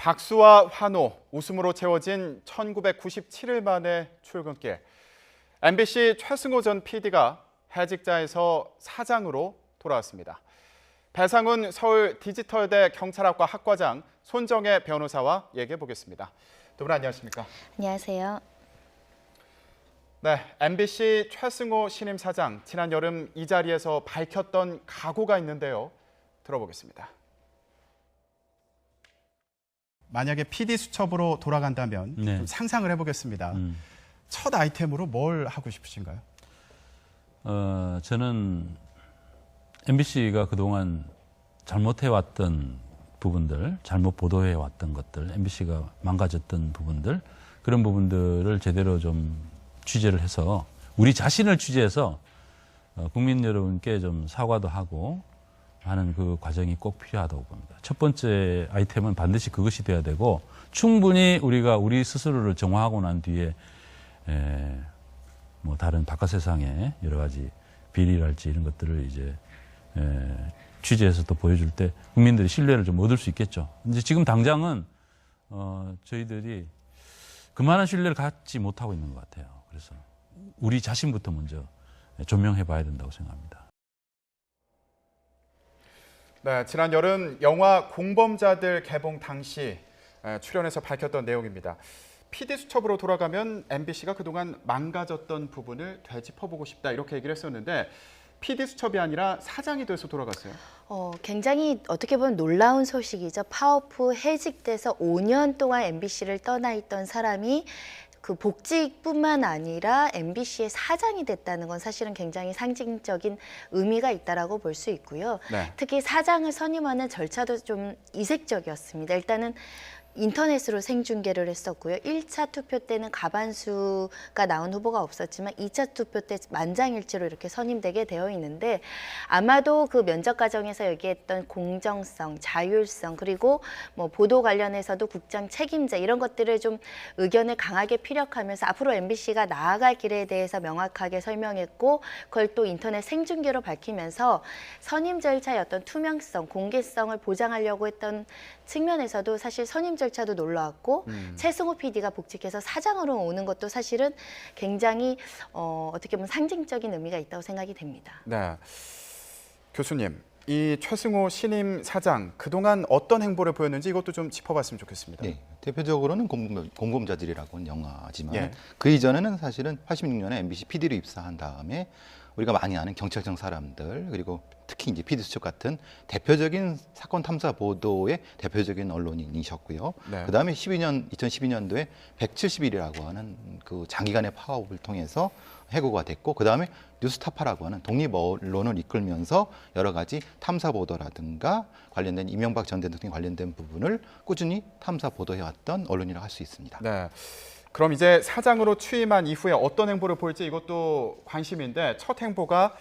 박수와 환호, 웃음으로 채워진 1997일 만의 출근길. MBC 최승호 전 PD가 해직자에서 사장으로 돌아왔습니다. 배상훈 서울 디지털대 경찰학과 학과장, 손정혜 변호사와 얘기해 보겠습니다. 두 분 안녕하십니까? 안녕하세요. 네, MBC 최승호 신임 사장, 지난 여름 이 자리에서 밝혔던 각오가 있는데요. 들어보겠습니다. 만약에 PD 수첩으로 돌아간다면 좀 상상을 해보겠습니다. 첫 아이템으로 뭘 하고 싶으신가요? 저는 MBC가 그동안 잘못해왔던 부분들, 잘못 보도해왔던 것들, MBC가 망가졌던 부분들, 그런 부분들을 제대로 좀 취재를 해서 우리 자신을 취재해서 국민 여러분께 좀 사과도 하고 하는 그 과정이 꼭 필요하다고 봅니다. 첫 번째 아이템은 반드시 그것이 돼야 되고, 충분히 우리가 우리 스스로를 정화하고 난 뒤에 뭐 다른 바깥 세상에 여러 가지 비리랄지 이런 것들을 이제 취재해서 또 보여줄 때 국민들이 신뢰를 좀 얻을 수 있겠죠. 이제 지금 당장은 저희들이 그만한 신뢰를 갖지 못하고 있는 것 같아요. 그래서 우리 자신부터 먼저 조명해봐야 된다고 생각합니다. 네, 지난 여름 영화 공범자들 개봉 당시 출연해서 밝혔던 내용입니다. PD 수첩으로 돌아가면 MBC가 그동안 망가졌던 부분을 되짚어보고 싶다 이렇게 얘기를 했었는데 PD 수첩이 아니라 사장이 돼서 돌아갔어요. 굉장히 어떻게 보면 놀라운 소식이죠. 파워프 해직돼서 5년 동안 MBC를 떠나 있던 사람이 그 복직뿐만 아니라 MBC의 사장이 됐다는 건 사실은 굉장히 상징적인 의미가 있다라고 볼 수 있고요. 네. 특히 사장을 선임하는 절차도 좀 이색적이었습니다. 일단은 인터넷으로 생중계를 했었고요. 1차 투표 때는 과반수가 나온 후보가 없었지만 2차 투표 때 만장일치로 이렇게 선임되게 되어 있는데, 아마도 그 면접 과정에서 얘기했던 공정성, 자율성, 그리고 뭐 보도 관련해서도 국장 책임자 이런 것들을 좀 의견을 강하게 피력하면서 앞으로 MBC가 나아갈 길에 대해서 명확하게 설명했고, 그걸 또 인터넷 생중계로 밝히면서 선임 절차의 어떤 투명성, 공개성을 보장하려고 했던 측면에서도 사실 선임 절차도 놀라웠고, 최승호 PD가 복직해서 사장으로 오는 것도 사실은 굉장히 어떻게 보면 상징적인 의미가 있다고 생각이 됩니다. 네, 교수님, 이 최승호 신임 사장 그동안 어떤 행보를 보였는지 이것도 좀 짚어봤으면 좋겠습니다. 네, 대표적으로는 공범자들이라고는 영화지만 예. 그 이전에는 사실은 86년에 MBC PD로 입사한 다음에 우리가 많이 아는 경찰청 사람들, 그리고 특히 이제 PD 수첩 같은 대표적인 사건 탐사 보도의 대표적인 언론인이셨고요. 네. 그다음에 2012년도에 170일이라고 하는 그 장기간의 파업을 통해서 해고가 됐고, 그다음에 뉴스타파라고 하는 독립 언론을 이끌면서 여러 가지 탐사 보도라든가 관련된 이명박 전 대통령 관련된 부분을 꾸준히 탐사 보도해왔던 언론이라고 할 수 있습니다. 네. 그럼 이제 사장으로 취임한 이후에 어떤 행보를 보일지 이것도 관심인데, 첫 행보가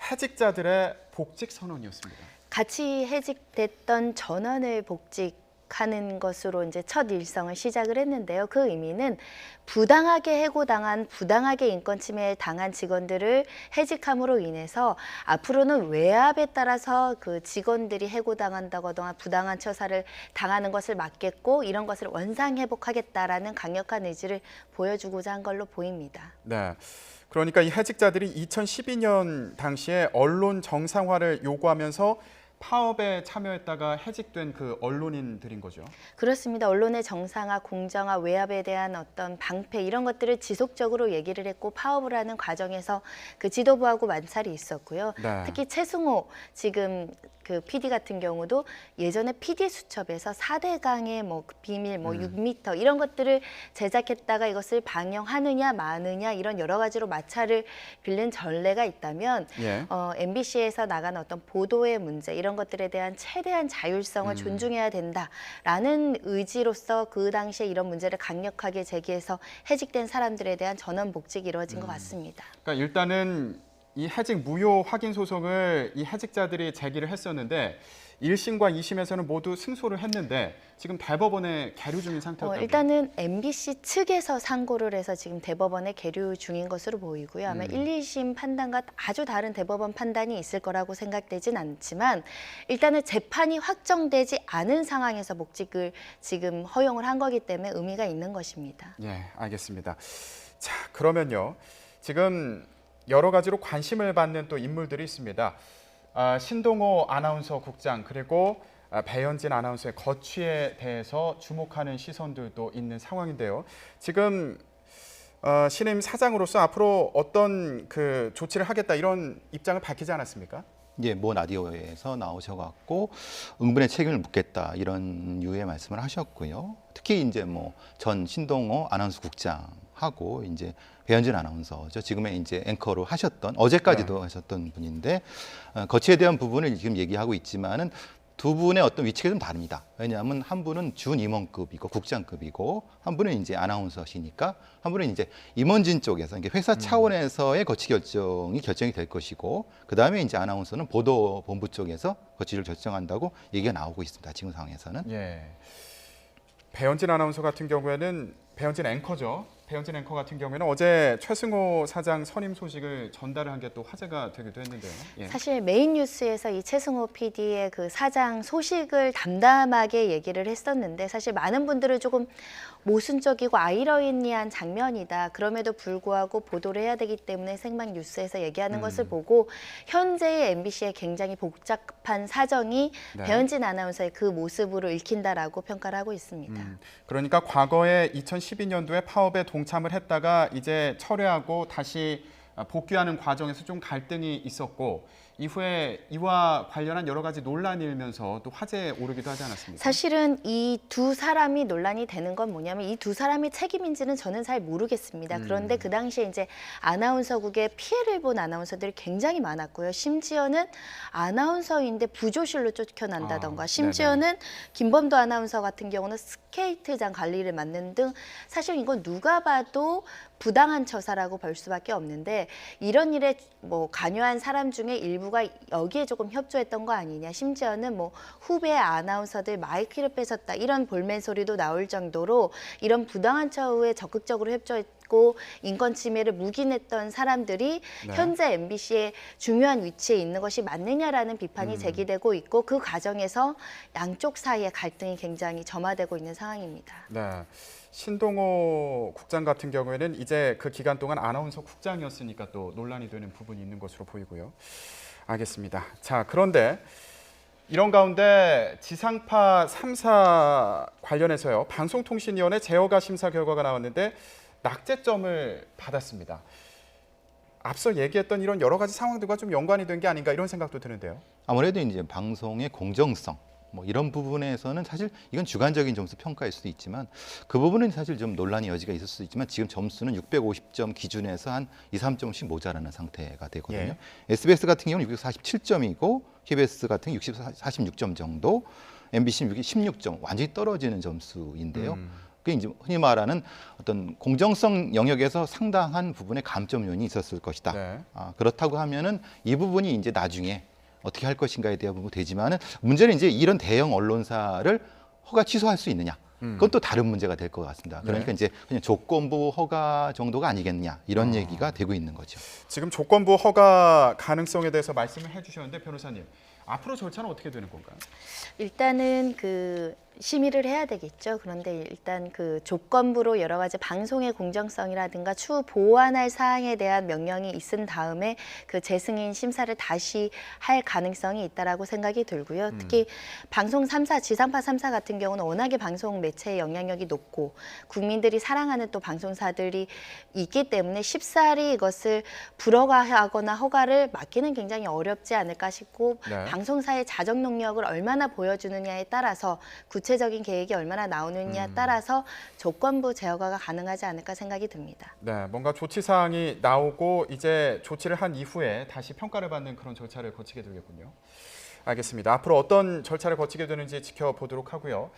해직자들의 복직 선언이었습니다. 같이 해직됐던 전원을 복직하는 것으로 이제 첫 일성을 시작을 했는데요. 그 의미는 부당하게 해고당한, 부당하게 인권 침해를 당한 직원들을 해직함으로 인해서 앞으로는 외압에 따라서 그 직원들이 해고당한다거나 부당한 처사를 당하는 것을 막겠고, 이런 것을 원상 회복하겠다라는 강력한 의지를 보여주고자 한 걸로 보입니다. 네. 그러니까 이 해직자들이 2012년 당시에 언론 정상화를 요구하면서 파업에 참여했다가 해직된 그 언론인들인 거죠. 그렇습니다. 언론의 정상화, 공정화, 외압에 대한 어떤 방패 이런 것들을 지속적으로 얘기를 했고, 파업을 하는 과정에서 그 지도부하고 만찰이 있었고요. 네. 특히 최승호 지금 그 PD 같은 경우도 예전에 PD 수첩에서 4대강의 뭐 비밀, 뭐 6m 이런 것들을 제작했다가 이것을 방영하느냐 마느냐 이런 여러 가지로 마찰을 빚는 전례가 있다면, 예. MBC에서 나간 어떤 보도의 문제 이런 것들에 대한 최대한 자율성을 존중해야 된다라는 의지로서 그 당시에 이런 문제를 강력하게 제기해서 해직된 사람들에 대한 전원 복직이 이루어진 것 같습니다. 그러니까 일단은 이 해직 무효 확인 소송을 이 해직자들이 제기를 했었는데, 1심과 2심에서는 모두 승소를 했는데 지금 대법원에 계류 중인 상태였다고요? 일단은 MBC 측에서 상고를 해서 지금 대법원에 계류 중인 것으로 보이고요. 아마 1, 2심 판단과 아주 다른 대법원 판단이 있을 거라고 생각되진 않지만 일단은 재판이 확정되지 않은 상황에서 목직을 지금 허용을 한 거기 때문에 의미가 있는 것입니다. 예, 알겠습니다. 자, 그러면요. 지금 여러 가지로 관심을 받는 또 인물들이 있습니다. 신동호 아나운서 국장 그리고 배현진 아나운서의 거취에 대해서 주목하는 시선들도 있는 상황인데요. 지금 신임 사장으로서 앞으로 어떤 그 조치를 하겠다 이런 입장을 밝히지 않았습니까? 예, 모 라디오에서 나오셔갖고 응분의 책임을 묻겠다 이런 유의 말씀을 하셨고요. 특히 이제 뭐 전 신동호 아나운서 국장하고 이제 배현진 아나운서죠. 지금의 이제 앵커로 하셨던 어제까지도 하셨던 분인데 거취에 대한 부분을 지금 얘기하고 있지만은 두 분의 어떤 위치가 좀 다릅니다. 왜냐하면 한 분은 준 임원급이고 국장급이고 한 분은 이제 아나운서시니까 한 분은 이제 임원진 쪽에서 이게 회사 차원에서의 거취 결정이 될 것이고 그 다음에 이제 아나운서는 보도본부 쪽에서 거취를 결정한다고 얘기가 나오고 있습니다. 지금 상황에서는. 예. 배현진 아나운서 같은 경우에는 배현진 앵커죠. 배현진 앵커 같은 경우에는 어제 최승호 사장 선임 소식을 전달을 한 게 또 화제가 되기도 했는데요. 예. 사실 메인 뉴스에서 이 최승호 PD의 그 사장 소식을 담담하게 얘기를 했었는데 사실 많은 분들은 조금 모순적이고 아이러니한 장면이다. 그럼에도 불구하고 보도를 해야 되기 때문에 생방 뉴스에서 얘기하는 것을 보고 현재의 MBC의 굉장히 복잡한 사정이 네. 배현진 아나운서의 그 모습으로 읽힌다라고 평가를 하고 있습니다. 그러니까 과거에 2012년도에 파업에 동참을 했다가 이제 철회하고 다시 복귀하는 과정에서 좀 갈등이 있었고 이후에 이와 관련한 여러 가지 논란이 일면서 또 화제에 오르기도 하지 않았습니까? 사실은 이 두 사람이 논란이 되는 건 뭐냐면 이 두 사람이 책임인지는 저는 잘 모르겠습니다. 그런데 그 당시에 이제 아나운서국에 피해를 본 아나운서들이 굉장히 많았고요. 심지어는 아나운서인데 부조실로 쫓겨난다던가 심지어는 김범도 아나운서 같은 경우는 스케이트장 관리를 맡는 등 사실 이건 누가 봐도 부당한 처사라고 볼 수밖에 없는데 이런 일에 뭐 관여한 사람 중에 일부가 여기에 조금 협조했던 거 아니냐. 심지어는 뭐 후배 아나운서들 마이크를 뺏었다 이런 볼멘 소리도 나올 정도로 이런 부당한 처우에 적극적으로 협조했고 인권 침해를 묵인했던 사람들이 현재 MBC의 중요한 위치에 있는 것이 맞느냐라는 비판이 제기되고 있고 그 과정에서 양쪽 사이의 갈등이 굉장히 점화되고 있는 상황입니다. 네. 신동호 국장 같은 경우에는 이제 그 기간 동안 아나운서 국장이었으니까 또 논란이 되는 부분이 있는 것으로 보이고요. 알겠습니다. 자, 그런데 이런 가운데 지상파 3사 관련해서요. 방송통신위원회 제어가 심사 결과가 나왔는데 낙제점을 받았습니다. 앞서 얘기했던 이런 여러 가지 상황들과 좀 연관이 된 게 아닌가 이런 생각도 드는데요. 아무래도 이제 방송의 공정성 뭐 이런 부분에서는 사실 이건 주관적인 점수 평가일 수도 있지만 그 부분은 사실 좀 논란의 여지가 있을 수도 있지만 지금 점수는 650점 기준에서 한 2, 3점씩 모자라는 상태가 되거든요. 예. SBS 같은 경우는 647점이고 KBS 같은 경우 46점 정도, MBC는 16점 완전히 떨어지는 점수인데요. 그게 이제 흔히 말하는 어떤 공정성 영역에서 상당한 부분의 감점 요인이 있었을 것이다. 네. 그렇다고 하면은 이 부분이 이제 나중에 어떻게 할 것인가에 대한 부분이 되지만은 문제는 이제 이런 대형 언론사를 허가 취소할 수 있느냐. 그건 또 다른 문제가 될 것 같습니다. 그러니까 이제 그냥 조건부 허가 정도가 아니겠느냐 이런 얘기가 되고 있는 거죠. 지금 조건부 허가 가능성에 대해서 말씀을 해주셨는데 변호사님 앞으로 절차는 어떻게 되는 건가요? 일단은 그 심의를 해야 되겠죠. 그런데 일단 그 조건부로 여러 가지 방송의 공정성이라든가 추후 보완할 사항에 대한 명령이 있은 다음에 그 재승인 심사를 다시 할 가능성이 있다라고 생각이 들고요. 특히 방송 3사, 지상파 3사 같은 경우는 워낙에 방송 매체의 영향력이 높고 국민들이 사랑하는 또 방송사들이 있기 때문에 쉽사리 이것을 불허가하거나 허가를 막기는 굉장히 어렵지 않을까 싶고 네. 방송사의 자정 능력을 얼마나 보여주느냐에 따라서 구체적인 계획이 얼마나 나오느냐에 따라서 조건부 제어가 가능하지 않을까 생각이 듭니다. 네, 뭔가 조치 사항이 나오고 이제 조치를 한 이후에 다시 평가를 받는 그런 절차를 거치게 되겠군요. 알겠습니다. 앞으로 어떤 절차를 거치게 되는지 지켜보도록 하고요.